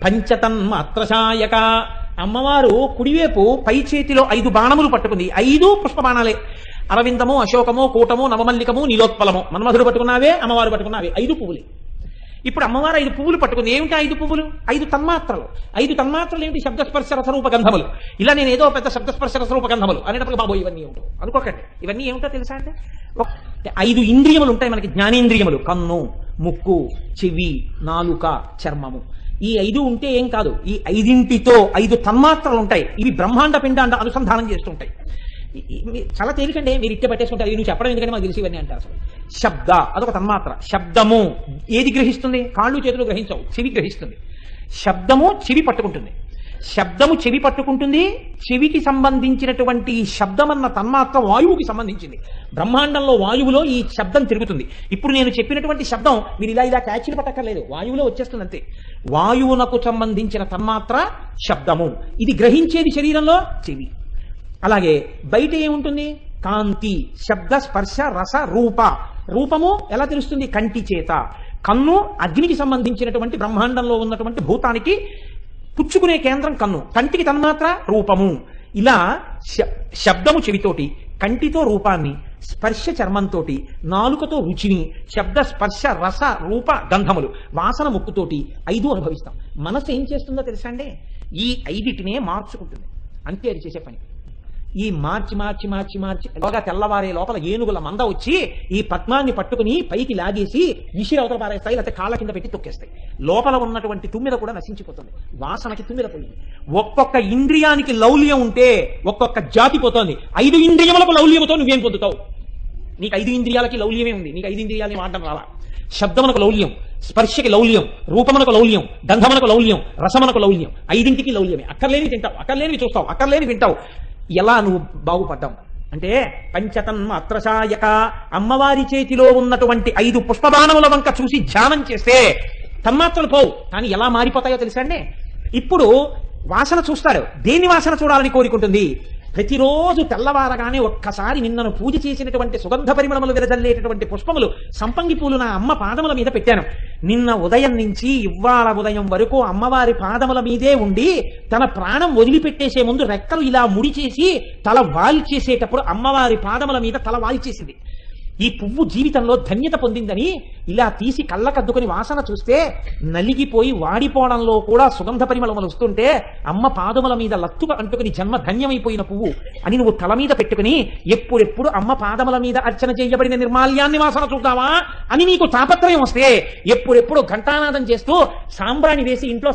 పంచతన్మాత్రశాయక. అమ్మవారు కుడివైపు పై చేతిలో 5 బాణములు పట్టుకుంది. 5 పుష్ప బాణాలే. అరవిందము, అశోకము, కూటము, నవమల్లికము, నీలోత్పలము. మన్మధుడు పట్టుకున్నావే, అమ్మవారు పట్టుకున్నావే. 5 పువ్వులే. ఇప్పుడు అమ్మవారు 5 పువ్వులు పట్టుకుంది. ఏమిటి 5 పువ్వులు? 5 తన్మాత్రలు. 5 తన్మాత్రలు ఏమిటి? శబ్దస్పర్శ రసరూప గంధములు. ఇలా నేను ఏదో పెద్ద శబ్దస్పర్శ రసరూప గంధములు అనేటప్పుడు బాబోయ్ ఇవన్నీ ఏమిటో అనుకోకండి. ఇవన్నీ ఏమిటో తెలుసా అంటే 5 ఇంద్రియములు ఉంటాయి మనకి, జ్ఞానేంద్రియములు. కన్ను, ముక్కు, చెవి, నాలుక, చర్మము. ఈ 5 ఉంటే ఏం కాదు. ఈ 5ంటితో 5 తన్మాత్రలు ఉంటాయి. ఇవి బ్రహ్మాండ పిండాండ అనుసంధానం చేస్తుంటాయి. చాలా తేలికండి, మీరు ఇట్టే పట్టేసుకుంటారు. నువ్వు చెప్పడం ఎందుకంటే మాకు తెలిసి ఇవన్నీ అంటారు. అసలు శబ్ద అదొక తన్మాత్ర. శబ్దము ఏది గ్రహిస్తుంది? కాళ్ళు చేతులు గ్రహించవు, చెవి గ్రహిస్తుంది. శబ్దము చెవి పట్టుకుంటుంది. శబ్దము చెవి పట్టుకుంటుంది. చెవికి సంబంధించినటువంటి శబ్దమన్న తన్మాత్ర వాయువుకి సంబంధించింది. బ్రహ్మాండంలో వాయువులో ఈ శబ్దం తిరుగుతుంది. ఇప్పుడు నేను చెప్పినటువంటి శబ్దం మీరు ఇలా క్యాచ్లు పట్టక్కర్లేదు, వాయువులో వచ్చేస్తుంది అంతే. వాయువునకు సంబంధించిన తన్మాత్ర శబ్దము. ఇది గ్రహించేది శరీరంలో చెవి. అలాగే బయట ఏముంటుంది? కాంతి, శబ్ద, స్పర్శ, రస, రూప. రూపము ఎలా తెలుస్తుంది? కంటి చేత. కన్ను అగ్నికి సంబంధించినటువంటి బ్రహ్మాండంలో ఉన్నటువంటి భూతానికి పుచ్చుకునే కేంద్రం కన్ను. కంటికి తన్మాత్ర రూపము. ఇలా శబ్దము చెవితోటి, కంటితో రూపాన్ని, స్పర్శ చర్మంతో, నాలుకతో రుచిని, శబ్ద, స్పర్శ, రస, రూప, గంధములు, వాసన ముక్కుతోటి 5 అనుభవిస్తాం. మనసు ఏం చేస్తుందో తెలుసా అండి? ఈ 5టినే మార్చుకుంటుంది. అంతే అది చేసే పని. ఈ మార్చి బాగా తెల్లవారే లోపల ఏనుగుల మంద వచ్చి ఈ పద్మాన్ని పట్టుకుని పైకి లాగేసి విసిరి అవతల పారేస్తాయి, లేకపోతే కాళ్ళ కింద పెట్టి తొక్కేస్తాయి. లోపల ఉన్నటువంటి తుమ్మిద కూడా నశించిపోతుంది. వాసనకి తుమ్మిద పోయింది. ఒక్కొక్క ఇంద్రియానికి లౌల్యం ఉంటే ఒక్కొక్క జాతి పోతోంది. 5 ఇంద్రియములకు లౌల్యముతో నువ్వేం పొందుతావు? నీకు 5 ఇంద్రియాలకి లౌల్యమే ఉంది. నీకు 5 ఇంద్రియాలని వాడడం రాలా. శబ్దమునకు లౌల్యం, స్పర్శకి లౌల్యం, రూపమునకు లౌల్యం, గంధమునకు లౌల్యం, రసమునకు లౌల్యం. 5ంటికి లౌల్యమే. అక్కర్లేని తింటావు, అక్కర్లేని చూస్తావు, అక్కర్లేని వింటావు. ఎలా నువ్వు బాగుపడ్డావు అంటే పంచతన్మాత్రశాయక. అమ్మవారి చేతిలో ఉన్నటువంటి 5 పుష్పబాణముల వంక చూసి ధ్యానం చేస్తే తన్మాత్రలు పోవు. కానీ ఎలా మారిపోతాయో తెలుసా అండి? ఇప్పుడు వాసన చూస్తారు. దేన్ని వాసన చూడాలని కోరుకుంటుంది? ప్రతిరోజు తెల్లవారగానే ఒక్కసారి నిన్నను పూజ చేసినటువంటి సుగంధ పరిమళములు విరజల్లేటటువంటి పుష్పములు, సంపంగి పూలు నా అమ్మ పాదముల మీద పెట్టాను. నిన్న ఉదయం నుంచి ఇవాళ ఉదయం వరకు అమ్మవారి పాదముల మీదే ఉండి తన ప్రాణం వదిలిపెట్టేసే ముందు రెక్కలు ఇలా ముడిచేసి తల వాల్చేసేటప్పుడు అమ్మవారి పాదముల మీద తల వాల్చేసింది. ఈ పువ్వు జీవితంలో ధన్యత పొందిందని ఇలా తీసి కళ్ళకద్దుకుని వాసన చూస్తే నలిగిపోయి వాడిపోవడంలో కూడా సుగంధ పరిమళములు వస్తుంటే అమ్మ పాదముల మీద లత్తుగా అంటుకుని జన్మ ధన్యమైపోయిన పువ్వు అని నువ్వు తల మీద పెట్టుకుని ఎప్పుడెప్పుడు అమ్మ పాదముల మీద అర్చన చేయబడిన నిర్మాల్యాన్ని వాసన చూద్దావా అని నీకు తాపత్రయం వస్తే ఎప్పుడెప్పుడు ఘంటానాదం చేస్తూ సాంబ్రాణి వేసి ఇంట్లో